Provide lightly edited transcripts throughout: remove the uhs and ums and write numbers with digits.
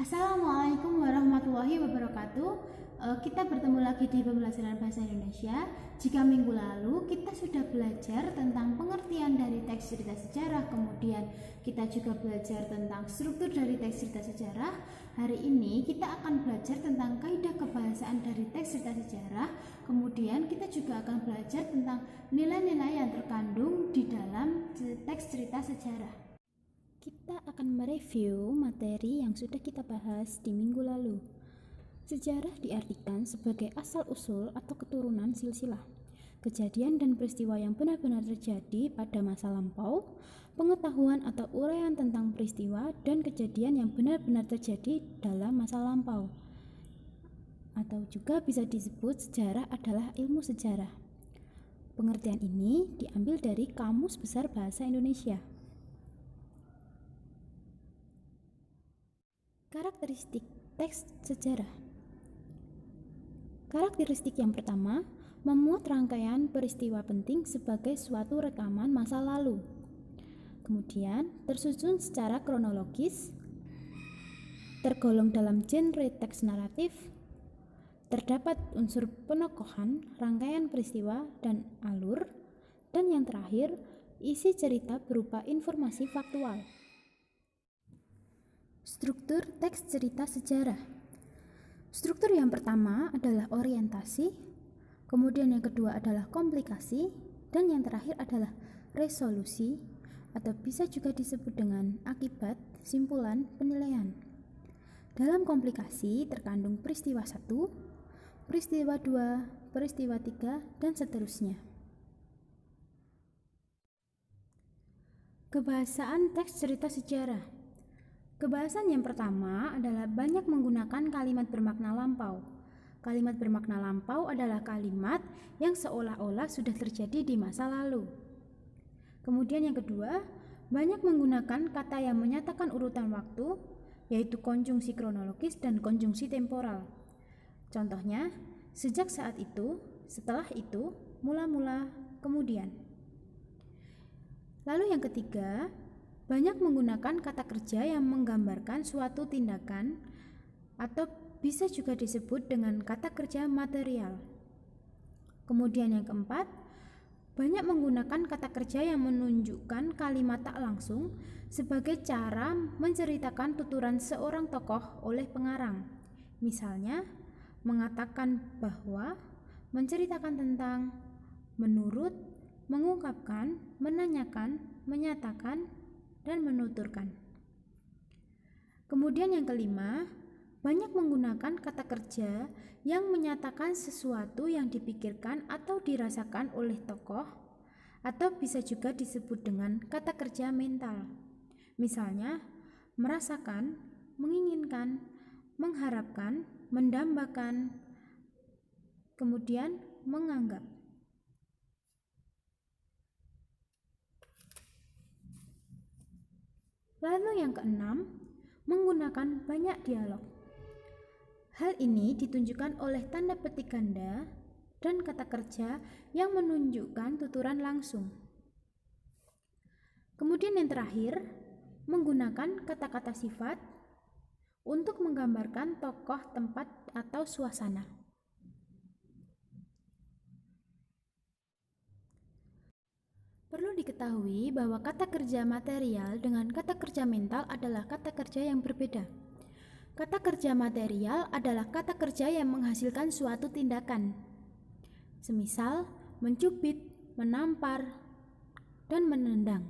Assalamualaikum warahmatullahi wabarakatuh. Kita bertemu lagi di pembelajaran bahasa Indonesia. Jika minggu lalu kita sudah belajar tentang pengertian dari teks cerita sejarah, kemudian kita juga belajar tentang struktur dari teks cerita sejarah. Hari ini kita akan belajar tentang kaidah kebahasaan dari teks cerita sejarah. Kemudian kita juga akan belajar tentang nilai-nilai yang terkandung di dalam teks cerita sejarah. Kita akan mereview materi yang sudah kita bahas di minggu lalu. Sejarah diartikan sebagai asal-usul atau keturunan silsilah, kejadian dan peristiwa yang benar-benar terjadi pada masa lampau, pengetahuan atau uraian tentang peristiwa dan kejadian yang benar-benar terjadi dalam masa lampau. Atau juga bisa disebut sejarah adalah ilmu sejarah. Pengertian ini diambil dari Kamus Besar Bahasa Indonesia. Karakteristik teks sejarah. Karakteristik yang pertama, memuat rangkaian peristiwa penting sebagai suatu rekaman masa lalu. Kemudian, tersusun secara kronologis, tergolong dalam genre teks naratif, terdapat unsur penokohan, rangkaian peristiwa, dan alur, dan yang terakhir, isi cerita berupa informasi faktual. Struktur teks cerita sejarah. Struktur yang pertama adalah orientasi, kemudian yang kedua adalah komplikasi, dan yang terakhir adalah resolusi, atau bisa juga disebut dengan akibat, simpulan, penilaian. Dalam komplikasi terkandung peristiwa 1, peristiwa 2, peristiwa 3, dan seterusnya. Kebahasaan teks cerita sejarah. Kebahasan yang pertama adalah banyak menggunakan kalimat bermakna lampau. Kalimat bermakna lampau adalah kalimat yang seolah-olah sudah terjadi di masa lalu. Kemudian yang kedua, banyak menggunakan kata yang menyatakan urutan waktu, yaitu konjungsi kronologis dan konjungsi temporal. Contohnya, sejak saat itu, setelah itu, mula-mula, kemudian. Lalu yang ketiga, banyak menggunakan kata kerja yang menggambarkan suatu tindakan atau bisa juga disebut dengan kata kerja material. Kemudian yang keempat, banyak menggunakan kata kerja yang menunjukkan kalimat tak langsung sebagai cara menceritakan tuturan seorang tokoh oleh pengarang. Misalnya, mengatakan bahwa, menceritakan tentang, menurut, mengungkapkan, menanyakan, menyatakan, dan menuturkan. Kemudian yang kelima, banyak menggunakan kata kerja yang menyatakan sesuatu yang dipikirkan atau dirasakan oleh tokoh, atau bisa juga disebut dengan kata kerja mental. Misalnya, merasakan, menginginkan, mengharapkan, mendambakan, kemudian menganggap. Lalu yang keenam, menggunakan banyak dialog. Hal ini ditunjukkan oleh tanda petik ganda dan kata kerja yang menunjukkan tuturan langsung. Kemudian yang terakhir, menggunakan kata-kata sifat untuk menggambarkan tokoh, tempat, atau suasana. Perlu diketahui bahwa kata kerja material dengan kata kerja mental adalah kata kerja yang berbeda. Kata kerja material adalah kata kerja yang menghasilkan suatu tindakan, semisal mencubit, menampar, dan menendang.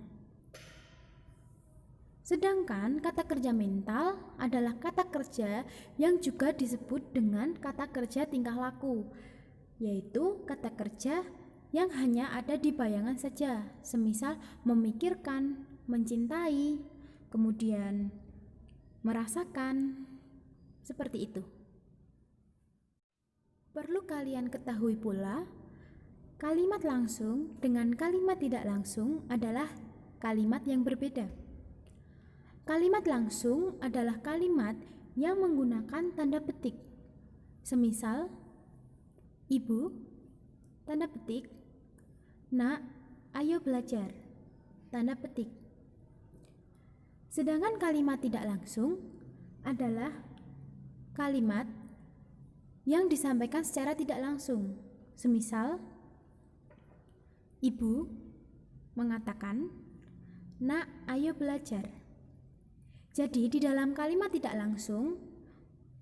Sedangkan kata kerja mental adalah kata kerja yang juga disebut dengan kata kerja tingkah laku, yaitu kata kerja yang hanya ada di bayangan saja, semisal memikirkan, mencintai, kemudian merasakan, seperti itu. Perlu kalian ketahui pula, kalimat langsung dengan kalimat tidak langsung adalah kalimat yang berbeda. Kalimat langsung adalah kalimat yang menggunakan tanda petik, semisal ibu, tanda petik, nak, ayo belajar, tanda petik. Sedangkan kalimat tidak langsung adalah kalimat yang disampaikan secara tidak langsung. Semisal, ibu mengatakan, "Nak, ayo belajar." Jadi di dalam kalimat tidak langsung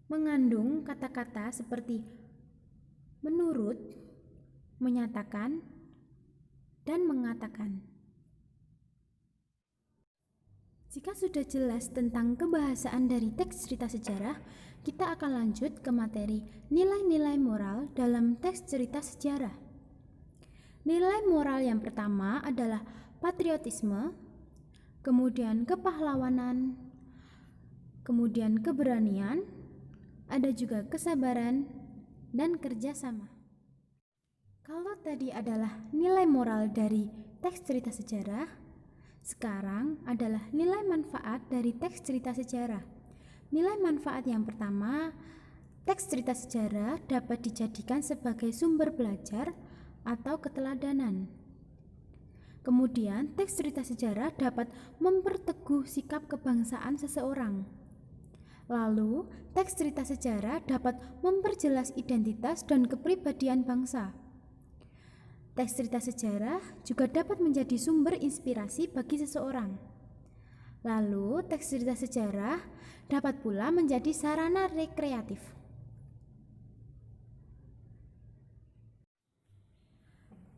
mengandung kata-kata seperti menurut, menyatakan, dan mengatakan. Jika sudah jelas tentang kebahasaan dari teks cerita sejarah, kita akan lanjut ke materi nilai-nilai moral dalam teks cerita sejarah. Nilai moral yang pertama adalah patriotisme, kemudian kepahlawanan, kemudian keberanian, ada juga kesabaran dan kerjasama. Kalau tadi adalah nilai moral dari teks cerita sejarah, sekarang adalah nilai manfaat dari teks cerita sejarah. Nilai manfaat yang pertama, teks cerita sejarah dapat dijadikan sebagai sumber belajar atau keteladanan. Kemudian, teks cerita sejarah dapat memperteguh sikap kebangsaan seseorang. Lalu, teks cerita sejarah dapat memperjelas identitas dan kepribadian bangsa. Teks cerita sejarah juga dapat menjadi sumber inspirasi bagi seseorang. Lalu, teks cerita sejarah dapat pula menjadi sarana rekreatif.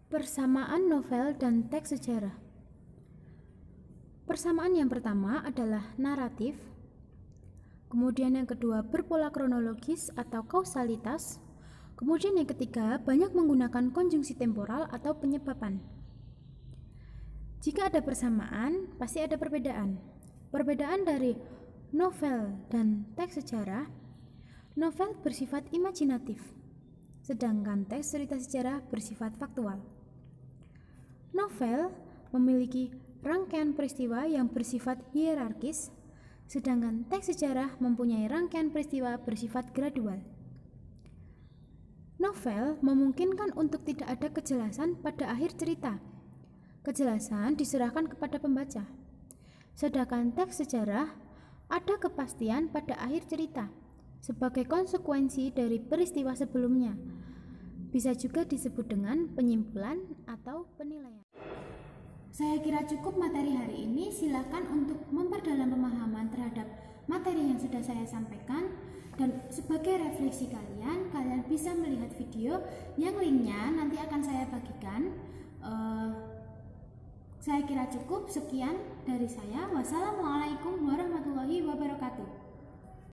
Persamaan novel dan teks sejarah. Persamaan yang pertama adalah naratif. Kemudian yang kedua berpola kronologis atau kausalitas. Kemudian yang ketiga, banyak menggunakan konjungsi temporal atau penyebaban. Jika ada persamaan, pasti ada perbedaan. Perbedaan dari novel dan teks sejarah, novel bersifat imajinatif, sedangkan teks cerita sejarah bersifat faktual. Novel memiliki rangkaian peristiwa yang bersifat hierarkis, sedangkan teks sejarah mempunyai rangkaian peristiwa bersifat gradual. Novel memungkinkan untuk tidak ada kejelasan pada akhir cerita. Kejelasan diserahkan kepada pembaca. Sedangkan teks sejarah ada kepastian pada akhir cerita sebagai konsekuensi dari peristiwa sebelumnya. Bisa juga disebut dengan penyimpulan atau penilaian. Saya kira cukup materi hari ini. Silakan untuk memperdalam pemahaman terhadap materi yang sudah saya sampaikan. Dan sebagai refleksi kalian bisa melihat video yang linknya nanti akan saya bagikan. Saya kira cukup. Sekian dari saya. Wassalamualaikum warahmatullahi wabarakatuh.